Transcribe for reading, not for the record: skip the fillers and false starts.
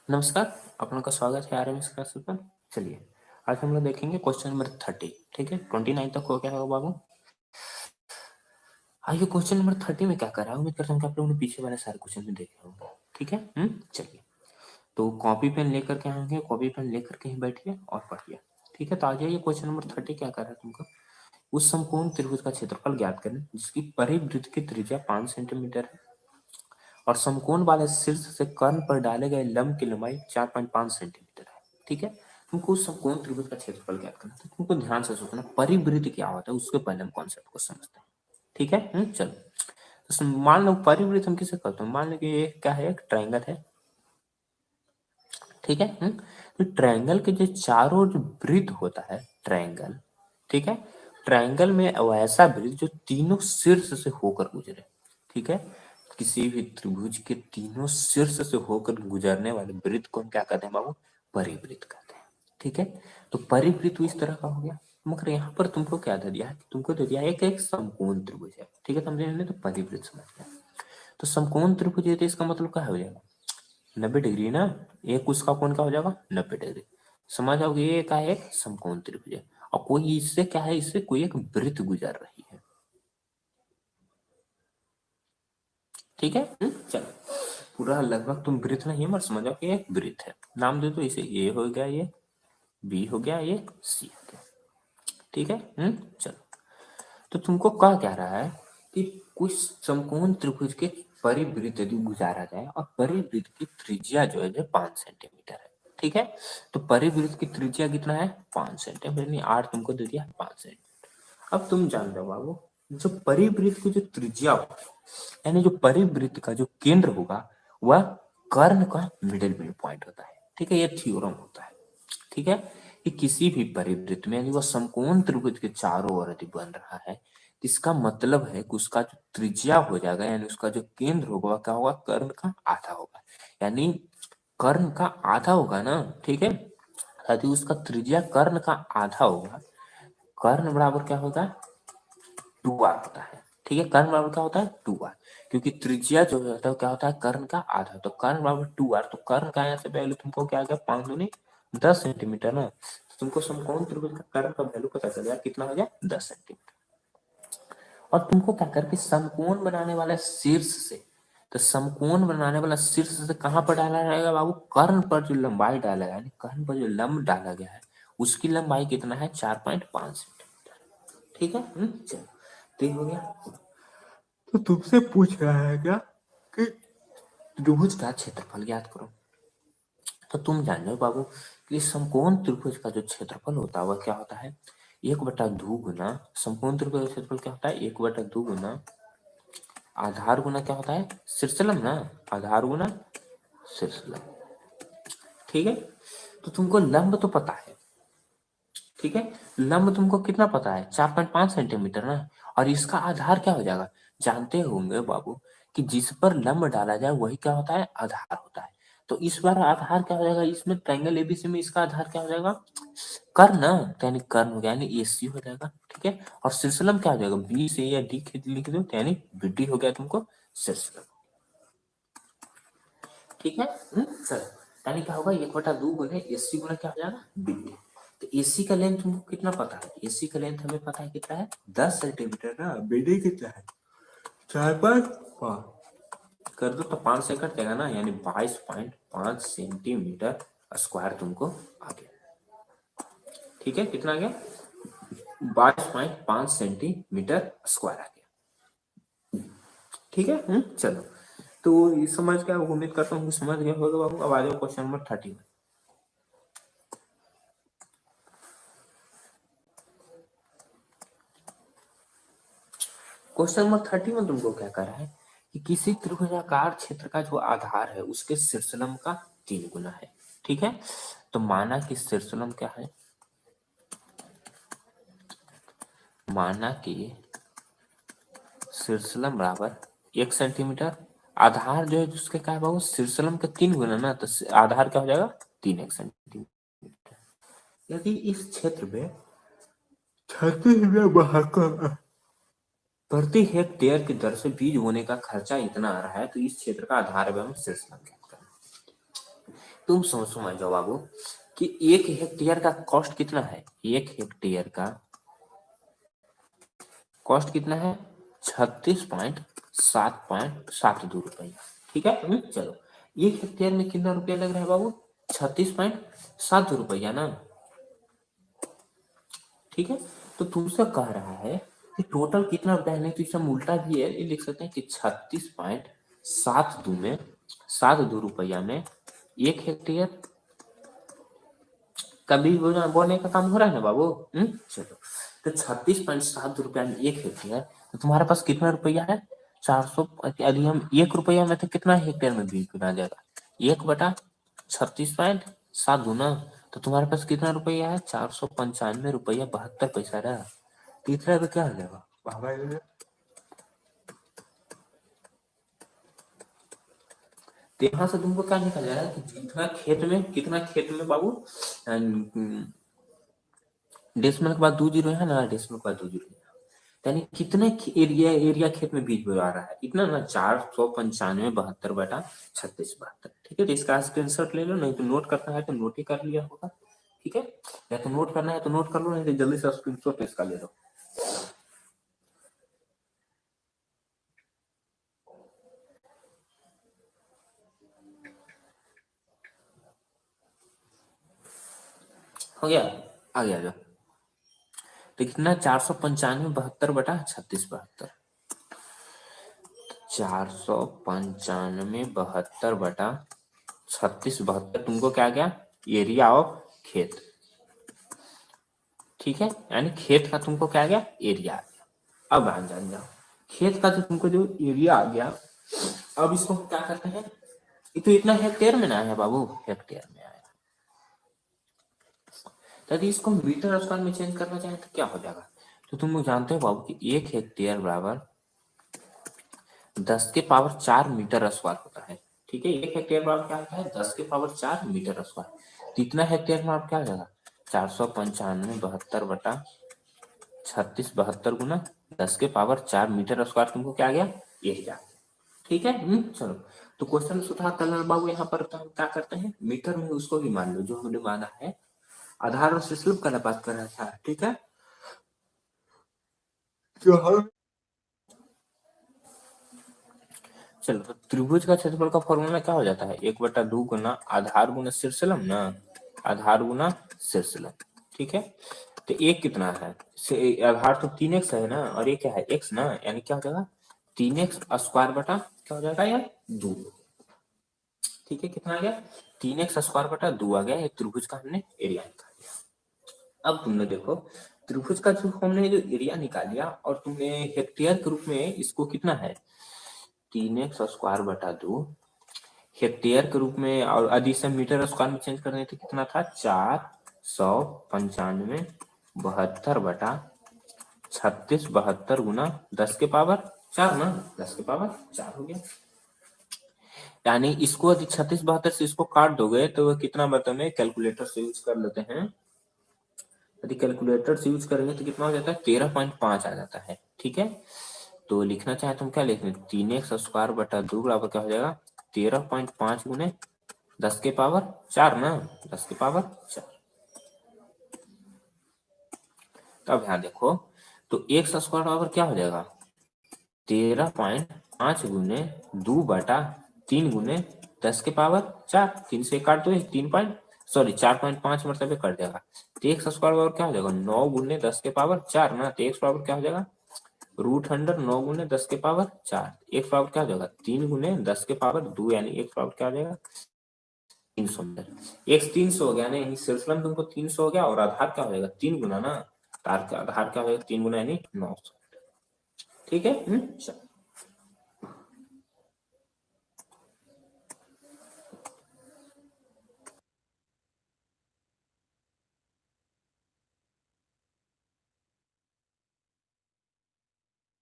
नमस्कार, आप लोगों का स्वागत है आरएमएस क्लासेस पर। चलिए, आज हम लोग देखेंगे क्वेश्चन नंबर 30। ठीक है, 29 तक हो गया होगा बाबू। आइए क्वेश्चन नंबर 30 में क्या कर रहा है, उम्मीद करता हूँ कि आप लोगों ने पीछे वाले सारे क्वेश्चन में देखे होंगे। ठीक है, चलिए, तो कॉपी पेन लेकर के आएंगे, कॉपी पेन लेकर के ही बैठिए और पढ़िए। ठीक है, तो आ जाइए, क्वेश्चन नंबर 30 क्या कर रहा है तुमको। उस समकोण त्रिभुज का क्षेत्रफल ज्ञात करें जिसकी परिवृत्त की त्रिज्या 5 सेंटीमीटर है और समकोण वाले शीर्ष से कर्ण पर डाले गए लंब की लंबाई 4.5 सेंटीमीटर है। ठीक है, तुमको उस समकोण त्रिभुज का क्षेत्रफल ज्ञात करना है। तो तुमको ध्यान से सोचना, परिवृत्त क्या होता है उसके पहले हम कॉन्सेप्ट को समझते हैं। ठीक है, चलो, तो मान लो परिवृत्त हम किसे कहते हैं। मान लो कि ये क्या है, एक ट्रायंगल है। ठीक है, तो ट्रायंगल के जो चारों जो वृत्त होता है ट्रायंगल, ठीक है, ट्रायंगल में वैसा वृत्त जो तीनों शीर्ष से होकर गुजरे। ठीक है, किसी भी त्रिभुज के तीनों शीर्ष से होकर गुजरने वाले वृत्त को हम क्या कहते हैं बाबू, परिवृत्त कहते हैं। ठीक है, तो परिवृत्त इस तरह का हो गया। मगर यहाँ पर तुमको क्या दे दिया है, तुमको दे दिया एक एक समकोण त्रिभुज है। ठीक है, समझे हमने, तो परिवृत्त समझ गया। तो समकोण त्रिभुज है तो इसका मतलब क्या हो जाएगा, 90 डिग्री ना। एक उसका कोण क्या हो जाएगा, 90 डिग्री। समझ आओगे, ये क्या है, एक समकोण त्रिभुज है और कोई इससे क्या है, इससे कोई एक वृत्त गुजर रही है। ठीक है, चलो, पूरा लगभग तुम वृत्त नहीं है मगर समझ आओ कि एक वृत्त है। नाम दे दो इसे, ए हो गया, ये बी हो गया, ये सी हो गया। ठीक है, चलो, तो तुमको कह रहा है कि कुछ समकोण त्रिभुज के परिवृत्त यदि गुजारा जाए और परिवृत्त की त्रिज्या जो है 5 सेंटीमीटर है। ठीक है, तो परिवृत्त की त्रिज्या कितना है, 5 सेंटीमीटर, नहीं 8 तुमको दे दिया, 5 सेंटीमीटर। अब तुम जान जाओ बाबू, जो परिवृत्त की जो त्रिज्या होगा, यानी जो परिवृत्त का जो केंद्र होगा वह कर्ण का मिडिल पॉइंट होता है। ठीक है, ये थ्योरम होता है। ठीक है, कि किसी भी परिवृत्त में यदि वह समकोण त्रिभुज के चारों ओर यदि बन रहा है, इसका मतलब है कि उसका जो त्रिज्या हो जाएगा, यानी उसका जो केंद्र होगा वह क्या होगा, कर्ण का आधा होगा। यानी कर्ण का आधा होगा ना। ठीक है, यदि उसका त्रिज्या कर्ण का आधा होगा, कर्ण बराबर क्या होगा, 2r होता है। ठीक है, कर्ण बराबर क्या होता है, 2r, क्योंकि त्रिज्या जो होता है क्या होता है, कर्ण का आधा। तो कर्ण बराबर 2r, तो कर्ण का यहाँ से वैल्यू तुमको क्या आ गया, 5 दूनी 10 सेंटीमीटर ना। तो तुमको समकोण त्रिभुज का कर्ण का वैल्यू पता चल गया, कितना हो गया, 10 सेंटीमीटर। और तुमको क्या करके समकोण बनाने वाला शीर्ष से, तो समकोण बनाने वाला शीर्ष से कहां पर डाला जाएगा बाबू, कर्ण पर जो लंबाई डाला गया, यानी कर्ण पर जो लंब डाला गया है उसकी लंबाई कितना है, 4.5 सेंटीमीटर। ठीक है, चलो, तो ये हो गया। तो तुमसे पूछ रहा है क्या कि त्रिभुज का क्षेत्रफल ज्ञात करो। तो तुम जान लो बाबू कि समकोण त्रिभुज का जो क्षेत्रफल होता है वह क्या होता है, 1/2 गुना समकोण त्रिभुज का क्षेत्रफल क्या होता है, 1/2 गुना आधार गुना क्या होता है, शीर्षलंब ना, आधार गुना शीर्षलंब। ठीक है, तो तुमको लंब तो पता है। ठीक है, लंब तुमको कितना पता है, 4.5 सेंटीमीटर ना। और इसका आधार क्या हो जाएगा, जानते होंगे बाबू कि जिस पर लंब डाला जाए वही क्या होता है, आधार होता है। तो इस बार आधार क्या हो जाएगा, इसमें ट्रायंगल एबीसी में इसका आधार क्या हो जाएगा, कर्ण ना, तो यानी कर्ण हो गया, यानी एसी हो जाएगा। ठीक है, और शीर्षलंब क्या हो जाएगा, बी से या डी लिख दो, तो यानी बीडी हो गया तुमको शीर्षलंब। ठीक है, चलो, यानी क्या होगा, 1/2 गुने एसी गुना क्या हो जाएगा, बीडी। तो एसी का लेंथ तुमको कितना पता है, एसी का लेंथ हमें पता है कितना है, 10 सेंटीमीटर ना। बीडी कितना है, 4.5 कर दो तो 5 से कट जाएगा ना, यानी 22.5 सेंटीमीटर स्क्वायर तुमको आ गया। ठीक है, कितना आ गया, 22.5 सेंटीमीटर स्क्वायर आ गया। ठीक है, चलो, तो ये समझ गया, उम्मीद करता हूँ समझ गया होगा बाबू। अब आ जाओ क्वेश्चन नंबर 30 में। क्वेश्चन नंबर 30 में तुमको क्या कर रहा है कि किसी त्रिभुजाकार क्षेत्र का जो आधार है उसके शीर्षलंब का 3 गुना है। ठीक है, तो माना कि शीर्षलंब क्या है, माना कि शीर्षलंब बराबर 1 सेंटीमीटर, आधार जो है उसके क्या है बाबू, शीर्षलंब का 3 गुना ना, तो आधार क्या हो जाएगा, 3 सेंटीमीटर। यदि इस क्षेत्र में 36 महाका प्रति हेक्टेयर की दर से बीज बोने का खर्चा इतना आ रहा है, तो इस क्षेत्र का आधार एवं शीर्षलंब ज्ञात करना। तुम समझ जाओ बाबू कि 1 हेक्टेयर का कॉस्ट कितना है। 1 हेक्टेयर का कॉस्ट कितना है 36.7 ठीक है। चलो 1 हेक्टेयर में कितना रुपया लग रहा है बाबू 36.7 ना। ठीक है, तो तुमसे कह रहा है कि टोटल कितना रुपया है। नहीं तो इसमें उल्टा भी है, ये लिख सकते हैं कि 36.72 में 72 रुपया में 1 हेक्टेयर कभी बोने का काम हो रहा है ना बाबू। चलो तो 36.7 रुपया में 1 हेक्टेयर, तो तुम्हारे पास कितना रुपया है 400। यदि हम 1 रुपया में तो कितना हेक्टेयर में बीज गुना जाएगा 1/36.7 ना। तो तुम्हारे पास कितना रुपया है 495 रुपया 72 पैसा रहा। तीसरा तो क्या हो जाएगा तो यहाँ से तुमको क्या निकल जाएगा कि कितना खेत में बाबू डेसिमल के बाद 2 जीरो है ना, डेसिमल के बाद 2 जीरो यानी कितने एरिया खेत में बीज बोया रहा है इतना ना 495 72/36 ठीक है। तो इसका स्क्रीनशॉट ले लो, नहीं तो नोट करना है तो नोट ही कर लिया होगा। ठीक है, या तो नोट करना है तो नोट कर लो, नहीं तो जल्दी से स्क्रीनशॉट इसका ले लो। हो गया, आगे आ जाओ। तो कितना 495 72/36 495 72/36 तुमको क्या गया एरिया ऑफ खेत। ठीक है, यानी खेत का तुमको क्या गया एरिया आ गया। अब जान जाओ खेत का जो तुमको जो एरिया आ गया, अब इसको क्या करते हैं तो इतना हेक्टेयर में ना है बाबू, हेक्टेयर में आया। यदि इसको मीटर स्क्वायर में चेंज करना चाहे तो क्या हो जाएगा। तो तुम लोग जानते हो बाबू कि 1 हेक्टेयर बराबर 10⁴ मीटर स्क्वायर होता है। ठीक है, 1 हेक्टेयर बराबर क्या होता है 10⁴ मीटर स्क्वायर। तो इतना हेक्टेयर में आप क्या हो जाएगा 495 72/36 गुना 10⁴ मीटर स्क्वायर तुमको क्या गया एरिया। ठीक है, चलो तो क्वेश्चन सुधार करना बाबू। यहाँ पर तो हम क्या करते हैं मीटर में उसको भी मान लो जो हमने माना है आधार और स्लैब का बात कर रहा था। ठीक है, चलो तो त्रिभुज का क्षेत्रफल का फॉर्मूला क्या हो जाता है 1/2 गुना आधार गुना शीर्षलम ना, आधार गुना शीर्षलम। ठीक है, तो एक कितना है आधार तो 3x है ना, और ये क्या है x ना, यानी क्या हो जाएगा 3x स्क्वायर बटा क्या हो जाएगा यार 2। ठीक है, कितना आ गया 3x स्क्वायर बटा 2 आ गया। एक त्रिभुज का हमने एरिया निकाल लिया। अब तुमने देखो त्रिभुज का जो हमने जो एरिया निकाल लिया और तुमने हेक्टेयर के रूप में इसको कितना है 3x स्क्वायर बटा 2 हेक्टेयर के रूप में, और यदि से मीटर स्क्वायर में चेंज करने तो कितना था 495 72/36 गुना 10⁴ ना, 10⁴ हो गया। यानी इसको यदि 36 72 से इसको काट दोगे तो वह कितना बता में कैलकुलेटर से यूज कर लेते हैं। यदि कैलकुलेटर से यूज करेंगे तो कितना हो जाता है 13.5 आ जाता है। ठीक है, तो लिखना चाहे तुम क्या लिखेंगे 3x स्क्वायर बटा 2 बराबर क्या हो जाएगा 13.5 गुने 10⁴ ना, 10⁴ तब यहाँ देखो तो x स्क्वायर बराबर क्या हो जाएगा 13.5 गुने 2/3 गुने 10⁴ 3 से काट दो 4.5 मतलब कट जाएगा। तो x स्क्वायर बराबर क्या हो जाएगा 9 गुने 10⁴ ना, तो x बराबर क्या हो जाएगा √100 9 गुने 10⁴ 1 बराबर क्या हो जाएगा 3 गुने 10⁴2 यानी x बराबर क्या हो जाएगा 300 मीटर। x 300 हो गया ना, यानी शीर्षलम तुमको 300 हो गया और आधार क्या हो जाएगा 3 गुना ना, आधार क्या हो जाएगा 3 गुना यानी 900। ठीक है,